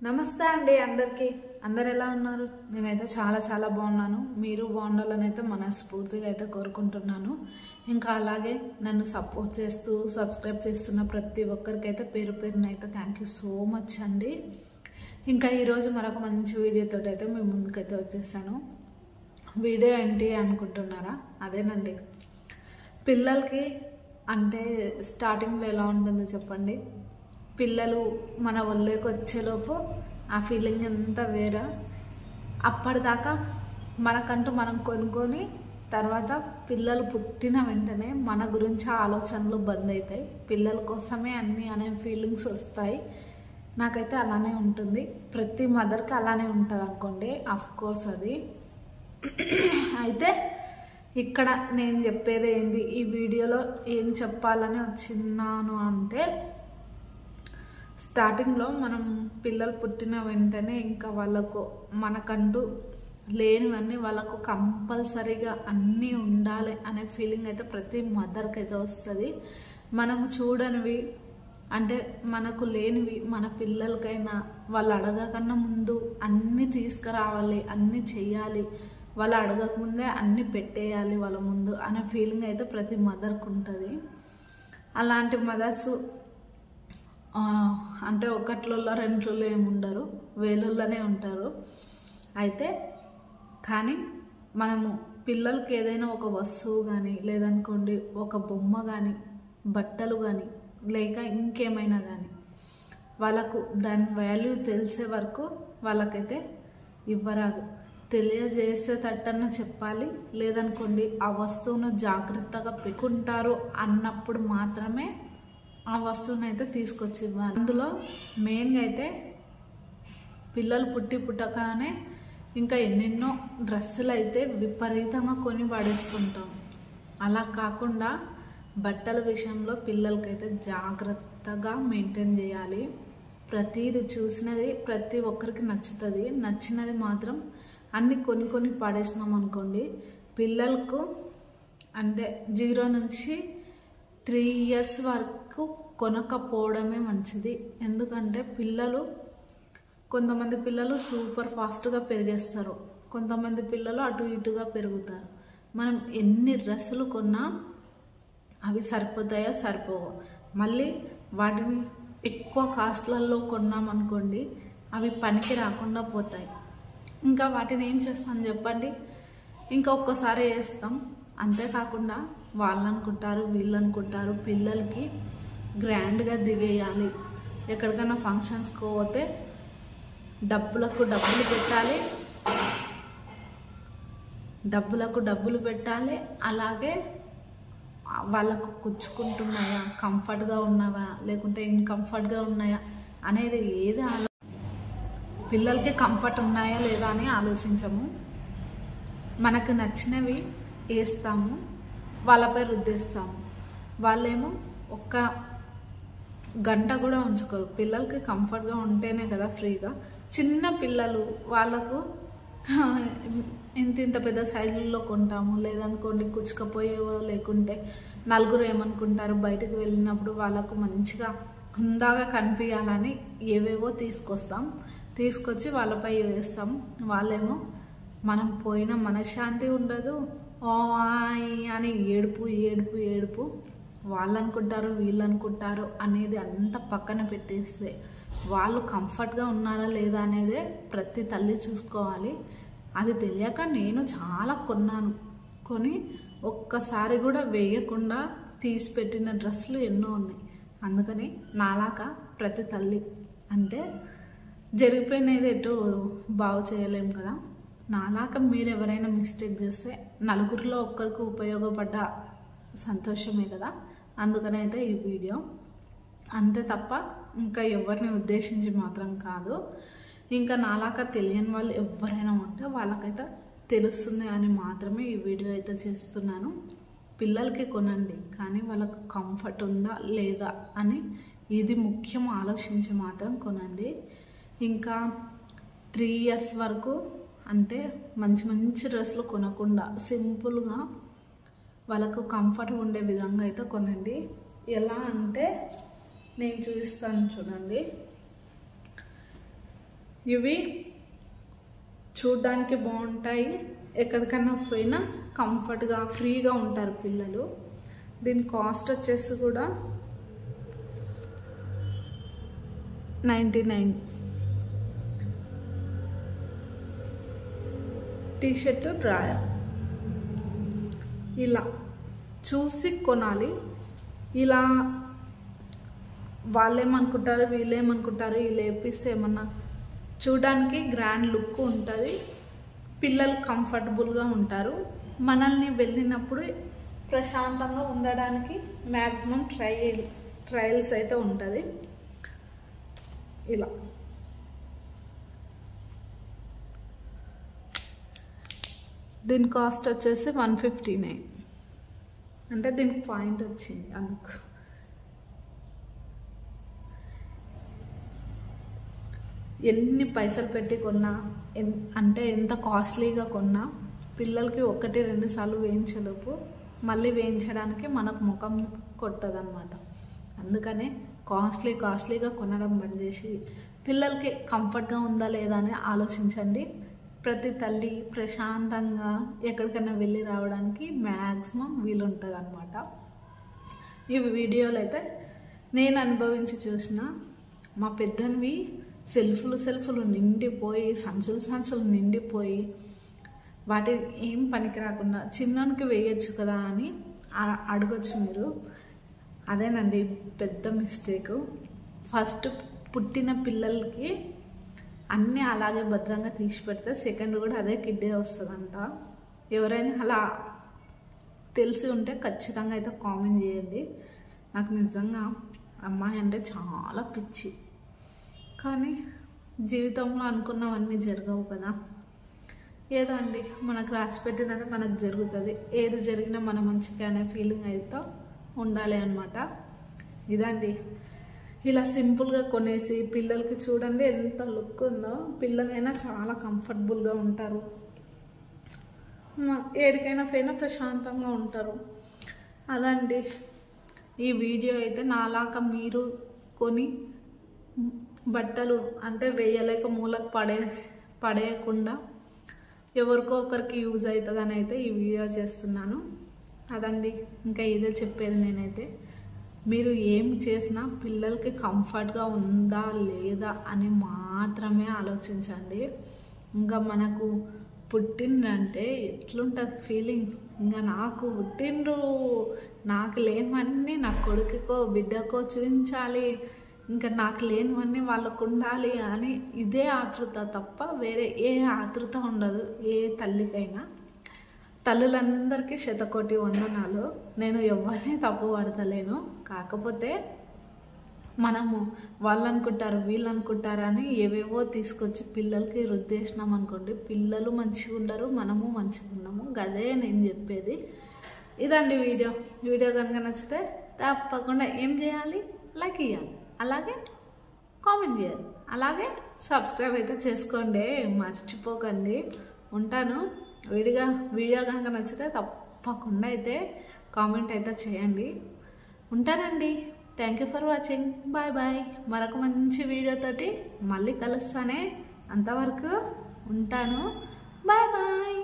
నమస్తే అండి అందరికీ. అందరు ఎలా ఉన్నారు? నేనైతే చాలా బాగున్నాను. మీరు బాగుండాలని అయితే మనస్ఫూర్తిగా అయితే కోరుకుంటున్నాను. ఇంకా అలాగే నన్ను సపోర్ట్ చేస్తూ సబ్స్క్రైబ్ చేస్తున్న ప్రతి ఒక్కరికైతే పేరు పేరున అయితే థ్యాంక్ యూ సో మచ్ అండి. ఇంకా ఈరోజు మరొక మంచి వీడియోతో అయితే మీ ముందుకైతే వచ్చేసాను. వీడియో ఏంటి అనుకుంటున్నారా? అదేనండి, పిల్లలకి అంటే స్టార్టింగ్లో ఎలా ఉంటుందో చెప్పండి. పిల్లలు మన ఒళ్ళోకి వచ్చేలోపు ఆ ఫీలింగ్ అంతా వేరే. అప్పటిదాకా మనకంటూ మనం కొనుక్కొని తర్వాత పిల్లలు పుట్టిన వెంటనే మన గురించి ఆలోచనలు బంద్ అవుతాయి. పిల్లల కోసమే అన్నీ అనే ఫీలింగ్స్ వస్తాయి. నాకైతే అలానే ఉంటుంది. ప్రతి మదర్కి అలానే ఉంటుంది అనుకోండి. అఫ్కోర్స్ అది అయితే ఇక్కడ నేను చెప్పేది ఏంది, ఈ వీడియోలో ఏం చెప్పాలని వచ్చినాను అంటే, స్టార్టింగ్లో మనం పిల్లలు పుట్టిన వెంటనే ఇంకా వాళ్ళకు మనకంటూ లేనివన్నీ వాళ్ళకు కంపల్సరీగా అన్నీ ఉండాలి అనే ఫీలింగ్ అయితే ప్రతి మదర్కి అయితే వస్తుంది. మనము చూడనివి అంటే మనకు లేనివి మన పిల్లలకైనా వాళ్ళు అడగకన్నా ముందు అన్నీ తీసుకురావాలి, అన్నీ చెయ్యాలి, వాళ్ళు అడగకముందే అన్నీ పెట్టేయాలి వాళ్ళ ముందు అనే ఫీలింగ్ అయితే ప్రతి మదర్కి ఉంటుంది. అలాంటి మదర్స్ అంటే ఒకట్లలో రెంట్లలో ఏముండరు, వేలుల్లోనే ఉంటారు. అయితే కానీ మనము పిల్లలకి ఏదైనా ఒక వస్తువు కానీ లేదనుకోండి ఒక బొమ్మ కానీ బట్టలు కానీ లేక ఇంకేమైనా కానీ వాళ్ళకు దాని వాల్యూ తెలిసే వరకు వాళ్ళకైతే ఇవ్వరాదు. తెలియజేసేటట్టన్నా చెప్పాలి. లేదనుకోండి ఆ వస్తువును జాగ్రత్తగా పెట్టుకుంటారు అన్నప్పుడు మాత్రమే ఆ వస్తువుని అయితే తీసుకొచ్చి ఇవ్వాలి. అందులో మెయిన్గా అయితే పిల్లలు పుట్టగానే ఇంకా ఎన్నెన్నో డ్రెస్సులు అయితే విపరీతంగా కొని పడేస్తుంటాం. అలా కాకుండా బట్టల విషయంలో పిల్లలకైతే జాగ్రత్తగా మెయింటైన్ చేయాలి. ప్రతిది చూసినది ప్రతి ఒక్కరికి నచ్చుతుంది. నచ్చినది మాత్రం అన్ని కొని పడేసినాం అనుకోండి, పిల్లలకు అంటే 0 నుంచి 3 ఇయర్స్ వరకు కొనకపోవడమే మంచిది. ఎందుకంటే కొంతమంది పిల్లలు సూపర్ ఫాస్ట్గా పెరిగేస్తారు, కొంతమంది పిల్లలు అటు ఇటుగా పెరుగుతారు. మనం ఎన్ని డ్రెస్సులు కొన్నా అవి సరిపోతాయా? సరిపోవు. మళ్ళీ వాటిని ఎక్కువ కాస్ట్లలో కొన్నామనుకోండి, అవి పనికి రాకుండా పోతాయి. ఇంకా వాటిని ఏం చేస్తాం చెప్పండి? ఇంకా ఒక్కసారి వేస్తాం. అంతేకాకుండా వాళ్ళు అనుకుంటారు వీళ్ళు అనుకుంటారు పిల్లలకి గ్రాండ్గా దిగేయాలి, ఎక్కడికైనా ఫంక్షన్స్కి పోతే డబ్బులకు డబ్బులు పెట్టాలి. అలాగే వాళ్ళకు కూర్చుకుంటున్నాయా, కంఫర్ట్గా ఉన్నావా లేకుంటే ఇన్కంఫర్ట్గా ఉన్నాయా అనేది ఏది పిల్లలకి కంఫర్ట్ ఉన్నాయా లేదా అని ఆలోచించము. మనకు నచ్చినవి వేస్తాము, వాళ్ళపై రుద్దేస్తాము. వాళ్ళేమో ఒక్క గంట కూడా ఉంచుకోరు. పిల్లలకి కంఫర్ట్గా ఉంటేనే కదా ఫ్రీగా. చిన్న పిల్లలు వాళ్ళకు ఇంత పెద్ద సైజుల్లో కొంటాము. లేదనుకోండి కుచ్చుకపోయేవో లేకుంటే నలుగురు ఏమనుకుంటారు బయటకు వెళ్ళినప్పుడు వాళ్ళకు మంచిగా హుందాగా కనిపించాలని ఏవేవో తీసుకొచ్చి వాళ్ళపై వేస్తాం. వాళ్ళేమో మనం పోయిన మనశ్శాంతి ఉండదు, ఓ అని ఏడుపు వాళ్ళు అనుకుంటారు వీళ్ళు అనుకుంటారు అనేది అంతా పక్కన పెట్టేస్తే వాళ్ళు కంఫర్ట్గా ఉన్నారా లేదా అనేదే ప్రతి తల్లి చూసుకోవాలి. అది తెలియక నేను చాలా కొని ఒక్కసారి కూడా వేయకుండా తీసి పెట్టిన డ్రెస్సులు ఎన్నో ఉన్నాయి. అందుకని నాలాగా ప్రతి తల్లి అంటే జరిగిపోయినది ఎటో బాగు చేయలేము కదా. నాలాగా మీరు ఎవరైనా మిస్టేక్ చేస్తే నలుగురిలో ఒక్కరికి ఉపయోగపడ్డ సంతోషమే కదా. అందుకనైతే ఈ వీడియో అంతే తప్ప ఇంకా ఎవరిని ఉద్దేశించి మాత్రం కాదు. ఇంకా నాలాగా తెలియని వాళ్ళు ఎవరైనా ఉంటే వాళ్ళకైతే తెలుస్తుంది అని మాత్రమే ఈ వీడియో అయితే చేస్తున్నాను. పిల్లలకి కొనండి, కానీ వాళ్ళకు కంఫర్ట్ ఉందా లేదా అని ఇది ముఖ్యం ఆలోచించి మాత్రం కొనండి. ఇంకా 3 ఇయర్స్ వరకు అంటే మంచి డ్రెస్సులు కొనకుండా సింపుల్గా వాళ్ళకు కంఫర్ట్ ఉండే విధంగా అయితే కొనండి. ఎలా అంటే నేను చూపిస్తాను చూడండి. ఇవి చూడ్డానికి బాగుంటాయి, ఎక్కడికన్నా పోయినా కంఫర్ట్గా ఫ్రీగా ఉంటారు పిల్లలు. దీని కాస్ట్ వచ్చేసి కూడా 99. టీషర్ట్ డ్రాయర్ ఇలా చూసి కొనాలి. ఇలా వాళ్ళేమనుకుంటారు వీళ్ళేమనుకుంటారు, వీళ్ళు వేపిస్తే ఏమన్నా చూడడానికి గ్రాండ్ లుక్ ఉంటుంది, పిల్లలు కంఫర్టబుల్గా ఉంటారు. మనల్ని వెళ్ళినప్పుడు ప్రశాంతంగా ఉండడానికి మ్యాక్సిమం ట్రయల్స్ అయితే ఉంటుంది. ఇలా దీని కాస్ట్ వచ్చేసి 159. అంటే దీనికి పాయింట్ వచ్చింది అందుకు. ఎన్ని పైసలు పెట్టి కొన్నా, అంటే ఎంత కాస్ట్లీగా కొన్నా పిల్లలకి 1-2 సార్లు వేయించలోపు మళ్ళీ వేయించడానికి మనకు ముఖం కొట్టదన్నమాట. అందుకనే కాస్ట్లీగా కొనడం బంద్ చేసి పిల్లలకి కంఫర్ట్గా ఉందా లేదా అని ఆలోచించండి. ప్రతి తల్లి ప్రశాంతంగా ఎక్కడికైనా వెళ్ళి రావడానికి మ్యాక్సిమం వీలుంటుంది అన్నమాట. ఈ వీడియోలో అయితే నేను అనుభవించి చూసిన మా పెద్దనివి సెల్ఫ్లు నిండిపోయి, సంచులు నిండిపోయి, వాటి ఏం పనికి రాకుండా చిన్నోనికి వేయచ్చు కదా అని అడగచ్చు మీరు. అదేనండి పెద్ద మిస్టేక్. ఫస్ట్ పుట్టిన పిల్లలకి అన్నీ అలాగే భద్రంగా తీసి పెడితే సెకండ్ కూడా అదే కిడ్డే వస్తుందంట. ఎవరైనా అలా తెలిసి ఉంటే ఖచ్చితంగా అయితే కామెంట్ చేయండి. నాకు నిజంగా అమ్మాయి అంటే చాలా పిచ్చి, కానీ జీవితంలో అనుకున్నవన్నీ జరగవు కదా. ఏదో అండి మనకు రాసి పెట్టినది మనకు జరుగుతుంది, ఏది జరిగినా మన మంచిగా అనే ఫీలింగ్ అయితే ఉండాలి అన్నమాట. ఇదండి ఇలా సింపుల్గా కొనేసి పిల్లలకి చూడండి ఎంత లుక్ ఉందో, పిల్లలైనా చాలా కంఫర్టబుల్గా ఉంటారు, ఏడికైనా పోయినా ప్రశాంతంగా ఉంటారు. అదండి ఈ వీడియో అయితే. నాలాగా మీరు కొని బట్టలు అంటే వేయలేక మూలకు పడేయకుండా ఎవరికో ఒకరికి యూజ్ అవుతుందని అయితే ఈ వీడియో చేస్తున్నాను. అదండి ఇంకా ఇదే చెప్పేది. నేనైతే మీరు ఏం చేసినా పిల్లలకి కంఫర్ట్గా ఉందా లేదా అని మాత్రమే ఆలోచించండి. ఇంకా మనకు పుట్టిండ్రంటే ఎట్లుంటుంది ఫీలింగ్, ఇంకా నాకు పుట్టిండ్రు, నాకు లేనివన్నీ నా కొడుకుకో బిడ్డకో చూపించాలి, ఇంకా నాకు లేనివన్నీ వాళ్ళకు ఉండాలి అని ఇదే ఆతృత తప్ప వేరే ఏ ఆతృత ఉండదు ఏ తల్లికైనా. తల్లులందరికీ 100,000,000 వందనాలు. నేను ఎవరిని తప్పు పడతలేను. కాకపోతే మనము వాళ్ళు అనుకుంటారు వీళ్ళు అనుకుంటారు అని ఏవేవో తీసుకొచ్చి పిల్లలకి రుద్దేసినాం అనుకోండి, పిల్లలు మంచిగా ఉండరు, మనము మంచిగా ఉన్నాము. అదే నేను చెప్పేది. ఇదండి వీడియో కనుక నచ్చితే తప్పకుండా ఏం చేయాలి, లైక్ ఇవ్వాలి, అలాగే కామెంట్ చేయాలి, అలాగే సబ్స్క్రైబ్ అయితే చేసుకోండి, మర్చిపోకండి. ఉంటాను. వీడియో కనుక నచ్చితే తప్పకుండా అయితే కామెంట్ అయితే చేయండి. ఉంటానండి. Thank you for watching. Bye bye. మరొక మంచి వీడియోతోటి మళ్ళీ కలుస్తానే. అంతవరకు ఉంటాను. Bye bye.